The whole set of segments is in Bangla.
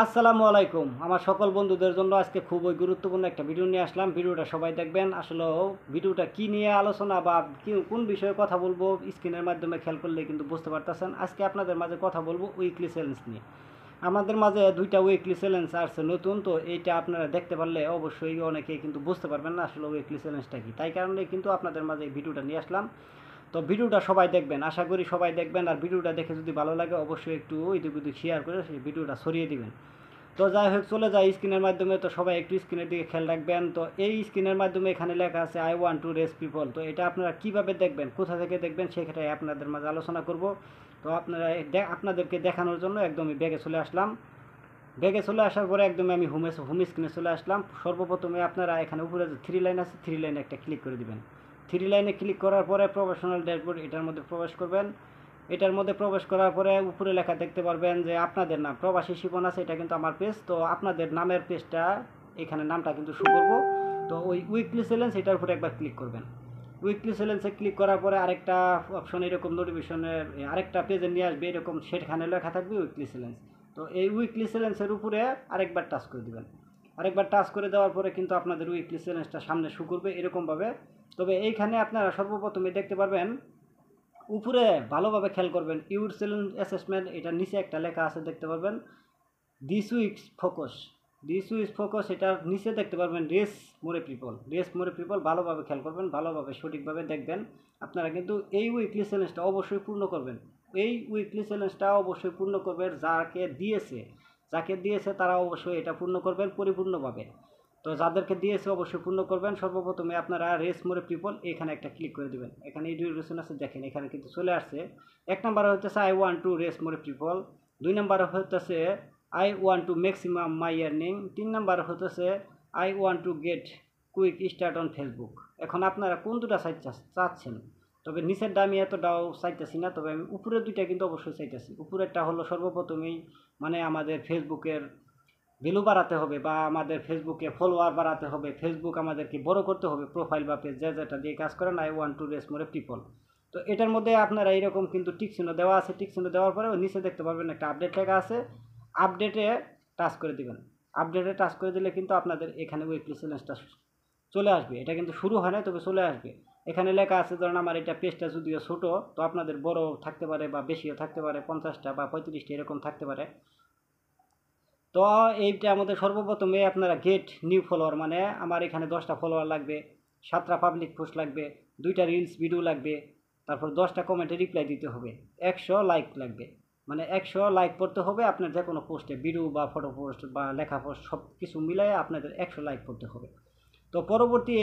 আসসালামু আলাইকুম। আমার সকল বন্ধুদের জন্য আজকে খুবই গুরুত্বপূর্ণ একটা ভিডিও নিয়ে আসলাম। ভিডিওটা সবাই দেখবেন। আসলে ভিডিওটা কি নিয়ে আলোচনা বা কোন বিষয়ে কথা বলবো স্ক্রিনের মাধ্যমে খেয়াল করলে কিন্তু বুঝতে পারতেছেন। আজকে আপনাদের মাঝে কথা বলবো উইকলি চ্যালেঞ্জ নিয়ে। আমাদের মাঝে দুইটা উইকলি চ্যালেঞ্জ আসছে নতুন, তো এইটা আপনারা দেখতে পারলে অবশ্যই অনেকেই কিন্তু বুঝতে পারবেন না আসলে উইকলি চ্যালেঞ্জটা কি। তাই কারণে কিন্তু আপনাদের মাঝে এই ভিডিওটা নিয়ে আসলাম। তো ভিডিওটা সবাই দেখবেন, আশা করি সবাই দেখবেন। আর ভিডিওটা দেখে যদি ভালো লাগে অবশ্যই একটু এদিক ওদিক শেয়ার করে সেই ভিডিওটা ছড়িয়ে দিবেন। তো যাই হোক, চলে যায় স্ক্রিনের মাধ্যমে। তো সবাই একটু স্ক্রিনের দিকে খেয়াল রাখবেন। তো এই স্ক্রিনের মাধ্যমে এখানে লেখা আছে I want to race people. তো এটা আপনারা কিভাবে দেখবেন, কোথা থেকে দেখবেন, সেটাই আপনাদের মাঝে আলোচনা করব। তো আপনাদেরকে দেখানোর জন্য একদমই ব্যাগে চলে আসলাম। ব্যাগে চলে আসার পরে একদমই আমি হোম স্ক্রিনে চলে আসলাম। সর্বপ্রথমে আপনারা এখানে উপরে যে থ্রি লাইন আছে, থ্রি লাইনে একটা ক্লিক করে দিবেন। থ্রি লাইনে ক্লিক করার পরে প্রফেশনাল ড্যাশবোর্ড এটার মধ্যে প্রবেশ করবেন। এটার মধ্যে প্রবেশ করার পরে উপরে লেখা দেখতে পারবেন যে আপনাদের নাম প্রবাসী শিপন আছে, এটা কিন্তু আমার পেজ। তো আপনাদের নামের পেজটা এখানে নামটা কিন্তু শো করবো। তো ওই উইকলি চ্যালেঞ্জ এটার উপরে একবার ক্লিক করবেন। উইকলি চ্যালেঞ্জে ক্লিক করার পরে আরেকটা অপশন এরকম নোটিফিকেশনের আরেকটা পেজে নিয়ে আসবে এরকম, সেখানে লেখা থাকবে উইকলি চ্যালেঞ্জ। তো এই উইকলি চ্যালেঞ্জের উপরে আরেকবার টাচ করে দেবেন। আরেকবার টাচ করে দেওয়ার পরে কিন্তু আপনাদের উইকলি চ্যালেঞ্জটা সামনে শো করবে এরকমভাবে। তবে এইখানে আপনারা সর্বপ্রথমে দেখতে পারবেন উপরে, ভালোভাবে খেয়াল করবেন, ইউর চ্যালেঞ্জ অ্যাসেসমেন্ট, এটা নিচে একটা লেখা আছে দেখতে পারবেন this weeks focus. This weeks focus এটার নিচে দেখতে পারবেন রেস মোরে পিপল। রেস মোরে পিপল ভালোভাবে খেয়াল করবেন, ভালোভাবে সঠিকভাবে দেখবেন। আপনারা কিন্তু এই উইকলি চ্যালেঞ্জটা অবশ্যই পূর্ণ করবেন। এই উইকলি চ্যালেঞ্জটা অবশ্যই পূর্ণ করবেন। যাকে দিয়েছে তারা অবশ্যই এটা পূর্ণ করবেন পরিপূর্ণভাবে। তো যাদেরকে দিয়েছে অবশ্যই পূর্ণ করবেন। সর্বপ্রথমে আপনারা রেস মোরে পিপল এখানে একটা ক্লিক করে দেবেন। এখানে এই ডিউরেশন আছে দেখেন, এখানে কিন্তু চলে আসছে। এক নাম্বার হচ্ছে আই ওয়ান্ট টু রেস মোরে পিপল। দুই নাম্বার হচ্ছে I want to maximum my earning. তিন নাম্বার হচ্ছে I want to get quick start on Facebook. এখন আপনারা কোন দুটা সাইট চাচ্ছেন? তবে নিচেরটা আমি এতটাও চাইতেছি না, তবে আমি উপরের দুইটা কিন্তু অবশ্যই চাইতেছি। উপরেরটা হলো সর্বপ্রথমেই মানে আমাদের ফেসবুকের ভ্যালু বাড়াতে হবে বা আমাদের ফেসবুকে ফলোয়ার বাড়াতে হবে, ফেসবুক আমাদেরকে বড় করতে হবে, প্রোফাইল বা পেজ যেটা দিয়ে কাজ করেন আই ওয়ান্ট টু রেস মোরে পিপল। তো এটার মধ্যে আপনারা এইরকম কিন্তু টিক চিহ্ন দেওয়া আছে। টিক চিহ্ন দেওয়ার পরে নিচে দেখতে পারবেন একটা আপডেট লেখা আছে, আপডেটে টাচ করে দিবেন। আপডেটে টাচ করে দিলে কিন্তু আপনাদের এখানে উইকলি চ্যালেঞ্জটা চলে আসবে। এটা কিন্তু শুরু হয় না, তবে চলে আসবে। এখানে লেখা আছে, ধরেন আমার এটা পেজটা যদিও ছোটো, তো আপনাদের বড় থাকতে পারে বা বেশিও থাকতে পারে, 50টা বা 35টা এরকম থাকতে পারে। তো এইটা আমাদের সর্বপ্রথমে আপনারা গেট নিউ ফলোয়ার, মানে আমার এখানে 10টা ফলোয়ার লাগবে, 7টা পাবলিক পোস্ট লাগবে, 2টা রিলস ভিডিও লাগবে, তারপর 10টা কমেন্টে রিপ্লাই দিতে হবে, 100 লাইক লাগবে। মানে 100 লাইক করতে হবে আপনার যে কোনো পোস্টে, ভিডিও বা ফটো পোস্ট বা লেখা পোস্ট সব কিছু মিলাই আপনাদের 100 লাইক করতে হবে। তো পরবর্তী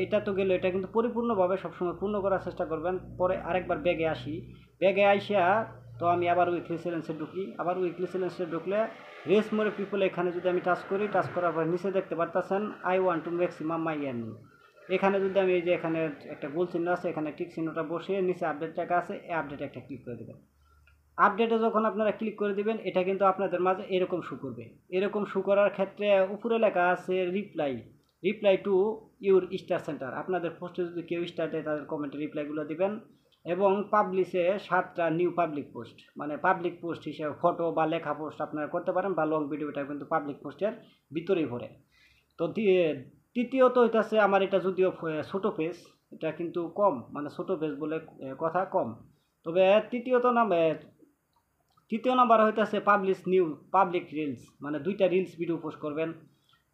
এটা তো গেল, এটা কিন্তু পরিপূর্ণভাবে সবসময় পূর্ণ করার চেষ্টা করবেন। পরে আরেকবার ব্যাগে আসি। ব্যাগে আইসা তো আমি আবার উইকলি চ্যালেঞ্জে ঢুকি। আবার উইকলি চ্যালেঞ্জে ঢুকলে রেস মোরে পিপল এখানে যদি আমি টাচ করি, টাচ করার পর নিচে দেখতে পারতেছেন I want to maximum my earning. এখানে যদি আমি এই যে এখানে একটা গোল চিহ্ন আছে, এখানে টিক চিহ্নটা বসিয়ে নিচে আপডেট টাকা আছে, এই আপডেটে একটা ক্লিক করে দেবেন। আপডেটে যখন আপনারা ক্লিক করে দিবেন, এটা কিন্তু আপনাদের মাঝে এরকম শো করবে। এরকম শো করার ক্ষেত্রে উপরে লেখা আছে reply to your star centre. আপনাদের পোস্টে যদি কেউ স্টার দেয় তাদের কমেন্টে রিপ্লাইগুলো দিবেন। এবং পাবলিশে 7টা নিউ পাবলিক পোস্ট, মানে পাবলিক পোস্ট হিসেবে ফটো বা লেখা পোস্ট আপনারা করতে পারেন, বা লং ভিডিওটা কিন্তু পাবলিক পোস্টের ভিতরেই ভরে। তো তৃতীয়ত হইতেছে আমার এটা যদিও ছোটো পেজ, এটা কিন্তু কম, মানে ছোটো পেজ বলে কথা কম। তবে তৃতীয় নাম্বার হইতেছে পাবলিশ নিউ পাবলিক রিলস, মানে 2টা রিলস ভিডিও পোস্ট করবেন।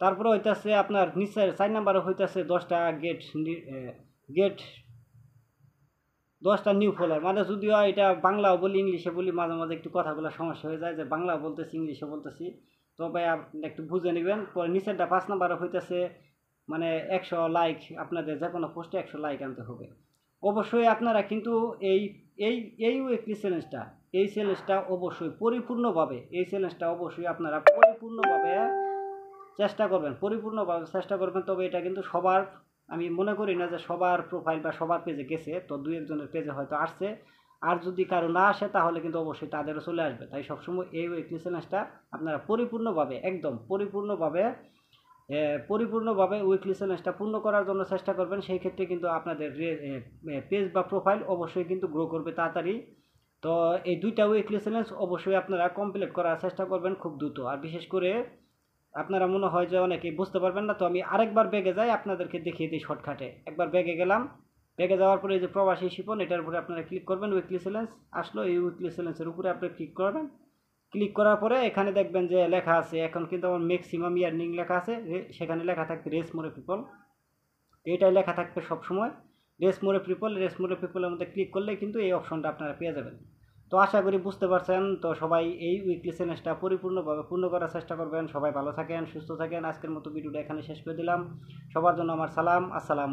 তারপরে হইতেছে আপনার নিচের 4 নাম্বারে হইতেছে 10টা গেট 10টা নিউ ফলোয়ার। মানে যদিও এটা বাংলাও বলি ইংলিশে বলি, মাঝে মাঝে একটু কথাগুলো সমস্যা হয়ে যায়, যে বাংলাও বলতেছি ইংলিশে বলতেছি। তবে আপনি একটু বুঝে নেবেন। পরে নিচেরটা 5 নাম্বারে হইতেছে মানে 100 লাইক, আপনাদের যে কোনো পোস্টে 100 লাইক আনতে হবে। অবশ্যই আপনারা কিন্তু এই এই এই উইকলি চ্যালেঞ্জটা, অবশ্যই পরিপূর্ণভাবে, এই চ্যালেঞ্জটা অবশ্যই আপনারা পরিপূর্ণভাবে চেষ্টা করবেন। তবে এটা কিন্তু সবার, আমি মনে করি না যে সবার প্রোফাইল বা সবার পেজে গেছে, তো 2-1 জনের পেজে হয়তো আসছে। আর যদি কারো না আসে তাহলে কিন্তু অবশ্যই তাদেরও চলে আসবে। তাই সবসময় এই উইকলি চ্যালেঞ্জটা আপনারা পরিপূর্ণভাবে, একদম পরিপূর্ণভাবে উইকলি চ্যালেঞ্জটা পূর্ণ করার জন্য চেষ্টা করবেন। সেই ক্ষেত্রে কিন্তু আপনাদের পেজ বা প্রোফাইল অবশ্যই কিন্তু গ্রো করবে তাড়াতাড়ি। তো এই দুইটা উইকলি চ্যালেঞ্জ অবশ্যই আপনারা কমপ্লিট করার চেষ্টা করবেন খুব দ্রুত। আর বিশেষ করে আপনারা মনে হয় যে অনেকেই বুঝতে পারবেন না, তো আমি আরেকবার ব্যাগে যাই আপনাদেরকে দেখিয়ে দিই শর্টকাটে। একবার ব্যাগে গেলাম, ব্যাগে যাওয়ার পরে এই যে প্রবাসী শিপন এটার উপরে আপনারা ক্লিক করবেন, উইকলি চ্যালেঞ্জ আসলো, এই উইকলি চ্যালেঞ্জের উপরে আপনি ক্লিক করবেন। ক্লিক করার পরে এখানে দেখবেন যে লেখা আছে, এখন কিন্তু আমার ম্যাক্সিমাম ইয়ার্নিং লেখা আছে, সেখানে লেখা থাকবে রেস মোরে পিপল, এটাই লেখা থাকবে সবসময় রেস মোরে পিপল। রেস মোরে পিপলের মধ্যে ক্লিক করলে কিন্তু এই অপশনটা আপনারা পেয়ে যাবেন। তো আশা করি বুঝতে পারছেন। তো সবাই এই উইকলি চ্যালেঞ্জটা পরিপূর্ণভাবে পূর্ণ করার চেষ্টা করবেন। সবাই ভালো থাকেন, সুস্থ থাকেন। আজকের মতো ভিডিওটা এখানে শেষ করে দিলাম। সবার জন্য আমার সালাম, আসসালাম।